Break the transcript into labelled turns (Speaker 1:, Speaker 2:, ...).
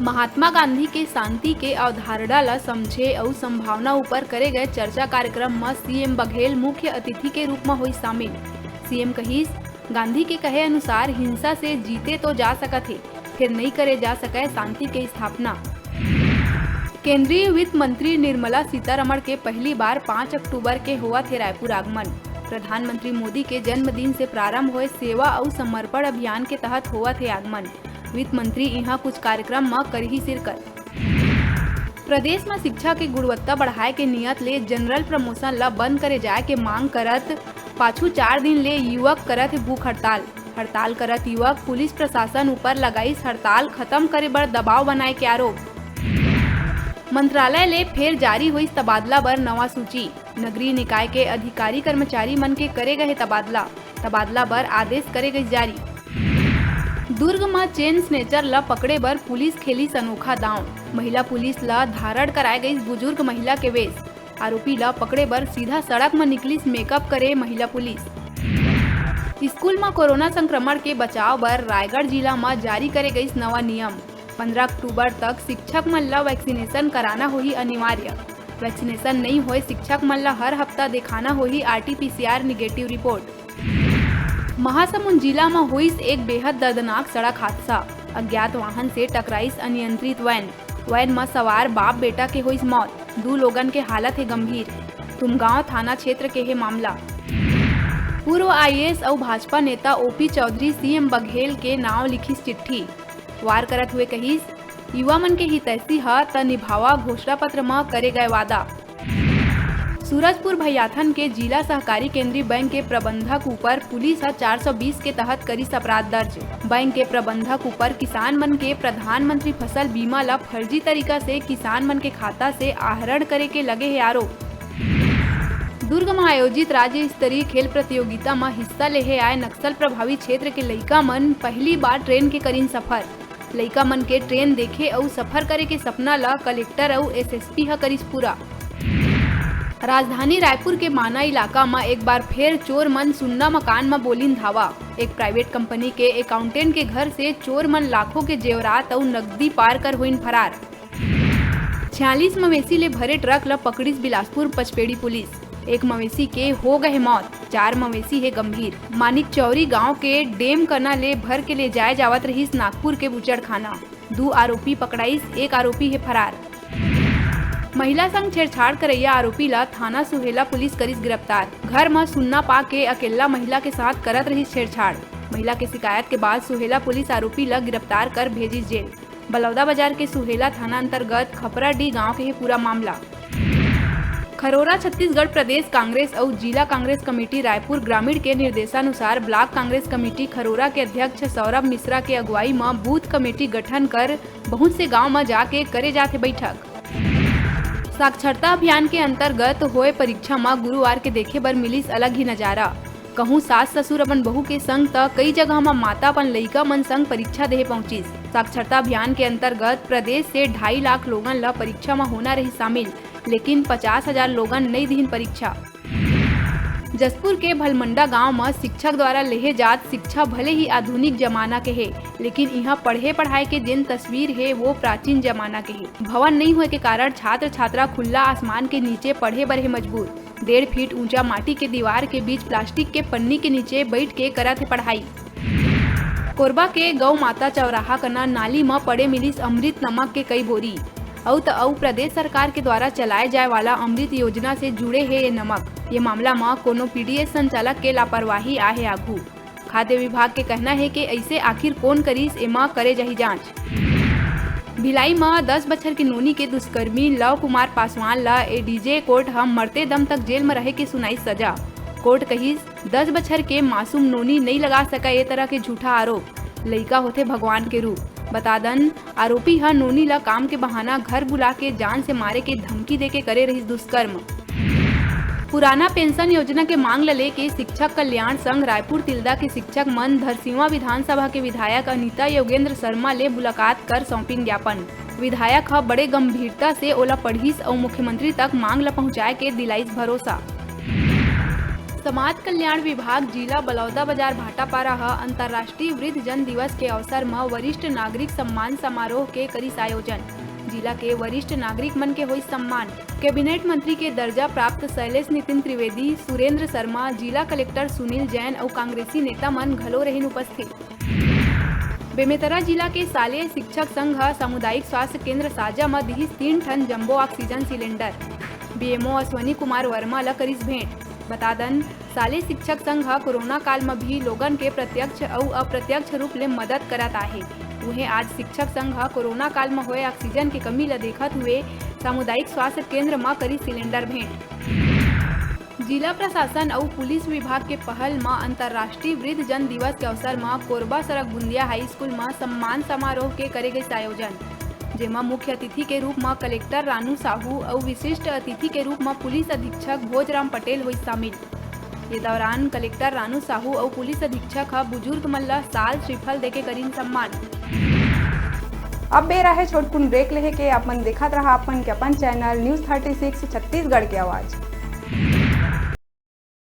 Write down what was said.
Speaker 1: महात्मा गांधी के शांति के अवधारणा ला समझे और संभावना ऊपर करे गए चर्चा कार्यक्रम में सीएम बघेल मुख्य अतिथि के रूप में हुई शामिल। सीएम कहिस, गांधी के कहे अनुसार हिंसा से जीते तो जा सकत है, फिर नहीं करे जा सके शांति की स्थापना। केंद्रीय वित्त मंत्री निर्मला सीतारमण के पहली बार 5 अक्टूबर के हुआ थे रायपुर आगमन। प्रधानमंत्री मोदी के जन्मदिन से प्रारंभ हुए सेवा और समर्पण अभियान के तहत हुआ थे आगमन। वित्त मंत्री यहाँ कुछ कार्यक्रम में करी शिरकत। प्रदेश में शिक्षा की गुणवत्ता बढ़ाए के नियत ले जनरल प्रमोशन ला बंद करे जाए के मांग करत पाछू 4 दिन ले युवक करत भूख हड़ताल करत युवक पुलिस प्रशासन ऊपर लगाईस हड़ताल खत्म करे बर दबाव बनाए के आरोप। मंत्रालय ले फिर जारी हुई तबादला बर नवा सूची। नगरीय निकाय के अधिकारी कर्मचारी मन के करे गए तबादला बर आदेश करे गए जारी। दुर्ग में चेन स्नेचर ला पकड़े बर पुलिस खेली अनोखा दांव। महिला पुलिस ला धारण कराए गई बुजुर्ग महिला के वेश। आरोपी ला पकड़े बर सीधा सड़क में निकलिस मेकअप करे महिला पुलिस। स्कूल में कोरोना संक्रमण के बचाव बर रायगढ़ जिला में जारी करे गई नवा नियम। 15 अक्टूबर तक शिक्षक मन ला वैक्सीनेशन कराना होही अनिवार्य। वैक्सीनेशन नहीं होए शिक्षक मन ला हर हफ्ता दिखाना होही RT-PCR निगेटिव रिपोर्ट। महासमुंद जिला में हुई एक बेहद दर्दनाक सड़क हादसा। अज्ञात वाहन से टकराईस अनियंत्रित वैन में सवार बाप बेटा के हुई मौत। 2 लोगन के हालत है गंभीर। तुमगांव थाना क्षेत्र के है मामला। पूर्व IAS और भाजपा नेता OP चौधरी CM बघेल के नाम लिखी चिट्ठी। वार करत हुए कहिस, युवा मन के हितैषी ह त निभावा घोषणा पत्र में करे गए वादा। सूरजपुर भैयाथन के जिला सहकारी केंद्रीय बैंक के प्रबंधक ऊपर पुलिस 420 के तहत करी अपराध दर्ज। बैंक के प्रबंधक ऊपर किसान मन के प्रधानमंत्री फसल बीमा ला फर्जी तरीका से किसान मन के खाता से आहरण करे के लगे है आरोप। दुर्ग में आयोजित राज्य स्तरीय खेल प्रतियोगिता में हिस्सा लेहे आए नक्सल प्रभावित क्षेत्र के लइका मन पहली बार ट्रेन के करीन सफर। लइका मन के ट्रेन देखे और सफर करे के सपना ला कलेक्टर और SSP ह करीस पूरा। राजधानी रायपुर के माना इलाका में एक बार फिर चोर मन सुन्ना मकान में बोलिन धावा। एक प्राइवेट कंपनी के अकाउंटेंट के घर से चोर मन लाखों के जेवरात और नकदी पार कर हुईन फरार। 46 मवेशी ले भरे ट्रक ला पकड़ीस बिलासपुर पचपेड़ी पुलिस। एक मवेशी के हो गए मौत, 4 मवेशी है गंभीर। मानिक चौरी गांव के डेम कना ले भर के ले जाए जावत रहीस नागपुर के बुचड़खाना। 2 आरोपी पकड़ाईस, 1 आरोपी है फरार। महिला संग छेड़छाड़ करैया आरोपी ला थाना सुहेला पुलिस करीस गिरफ्तार। घर में सुन्ना पा के अकेला महिला के साथ करत रही छेड़छाड़। महिला के शिकायत के बाद सुहेला पुलिस आरोपी ला गिरफ्तार कर भेजिस जेल। बलौदा बाजार के सुहेला थाना अंतर्गत खपराडीह गांव के है पूरा मामला। खरोरा छत्तीसगढ़ प्रदेश कांग्रेस और जिला कांग्रेस कमेटी रायपुर ग्रामीण के निर्देशानुसार ब्लॉक कांग्रेस कमेटी खरोरा के अध्यक्ष सौरभ मिश्रा के अगुवाई में बूथ कमेटी गठन कर बहुत से गांव में जाके करे जाते बैठक। साक्षरता अभियान के अंतर्गत हुए परीक्षा में गुरुवार के देखे बर मिलिस अलग ही नजारा। कहूँ सास ससुर अपन बहू के संग त कई जगह में माता अपन लइका मन संग परीक्षा देहे पहुंचिस। साक्षरता अभियान के अंतर्गत प्रदेश से 2.5 लाख लोगन ला परीक्षा में होना रही शामिल, लेकिन 50,000 लोगन नहीं दीन परीक्षा। जसपुर के भलमंडा गांव में शिक्षक द्वारा लेहे जात शिक्षा भले ही आधुनिक जमाना के है, लेकिन यहाँ पढ़े पढ़ाई के जिन तस्वीर है वो प्राचीन जमाना के है। भवन नहीं होने के कारण छात्र छात्रा खुला आसमान के नीचे पढ़े बर है मजबूर। 1.5 फीट ऊंचा माटी के दीवार के बीच प्लास्टिक के पन्नी के नीचे बैठ के करत है पढ़ाई। कोरबा के गौ माता चौराहा कना नाली में पड़े मिलिस अमृत नमक के कई बोरी। और प्रदेश सरकार के द्वारा चलाए जाए वाला अमृत योजना से जुड़े है ये नमक। ये मामला में कोनो PDS संचालक के लापरवाही आहे आगू। खाद्य विभाग के कहना है कि ऐसे आखिर कौन करीस एमा करे जाही जांच। भिलाई में 10 बछर की नोनी के दुष्कर्मी लव कुमार पासवान ला ADJ कोर्ट हम मरते दम तक जेल में रहे के सुनाई सजा। कोर्ट कहिस 10 बछर के मासूम नोनी नहीं लगा सका ये तरह के झूठा आरोप। लइका होते भगवान के रूप। बता दन आरोपी हा नोनी ला काम के बहाना घर बुला के जान से मारे के धमकी दे के करे रही दुष्कर्म। पुराना पेंशन योजना के मांग लेके शिक्षक कल्याण संघ रायपुर तिल्दा के शिक्षक मन धरसींवा विधानसभा के विधायक अनीता योगेंद्र शर्मा ले मुलाकात कर सौंपिन ज्ञापन। विधायक ह बड़े गंभीरता से ओला पढ़ीस और मुख्यमंत्री तक मांग ला पहुँचाए के दिलाईस भरोसा। समाज कल्याण विभाग जिला बलौदा बाजार भाटापारा ह अंतर्राष्ट्रीय वृद्ध जन दिवस के अवसर में वरिष्ठ नागरिक सम्मान समारोह के करिस आयोजन। जिला के वरिष्ठ नागरिक मन के हुई सम्मान। कैबिनेट मंत्री के दर्जा प्राप्त शैलेश नितिन त्रिवेदी, सुरेंद्र शर्मा, जिला कलेक्टर सुनील जैन और कांग्रेसी नेता मन घलो रहिन उपस्थित। बेमेतरा जिला के शालेय शिक्षक संघ सामुदायिक स्वास्थ्य केंद्र साजा में दिहिस 3 ton jumbo oxygen cylinder. BMO Ashwani Kumar Verma ल करिस भेंट। बता दन शालेय शिक्षक संघ कोरोना काल में भी लोगन के प्रत्यक्ष और अप्रत्यक्ष रूप ले मदद करत आहे। उन्हें आज शिक्षक संघ कोरोना काल में हुए ऑक्सीजन की कमी ल देखत हुए सामुदायिक स्वास्थ्य केंद्र में करी सिलेंडर भेंट। जिला प्रशासन और पुलिस विभाग के पहल में अंतर्राष्ट्रीय वृद्ध जन दिवस के अवसर में कोरबा सड़क बुंदिया हाई स्कूल में सम्मान समारोह के करे गए आयोजन, जेमा मुख्य अतिथि के रूप में कलेक्टर रानू साहू और विशिष्ट अतिथि के रूप में पुलिस अधीक्षक भोजराम पटेल हुई शामिल। ये दौरान कलेक्टर रानू साहू और पुलिस अधीक्षक बुजुर्ग मन ला साल श्रीफल देके करीन सम्मान।
Speaker 2: अब बेरा है छोटकुन ब्रेक लेहे के अपन देखत रहा अपन के अपन चैनल न्यूज़ 36 छत्तीसगढ़ के आवाज।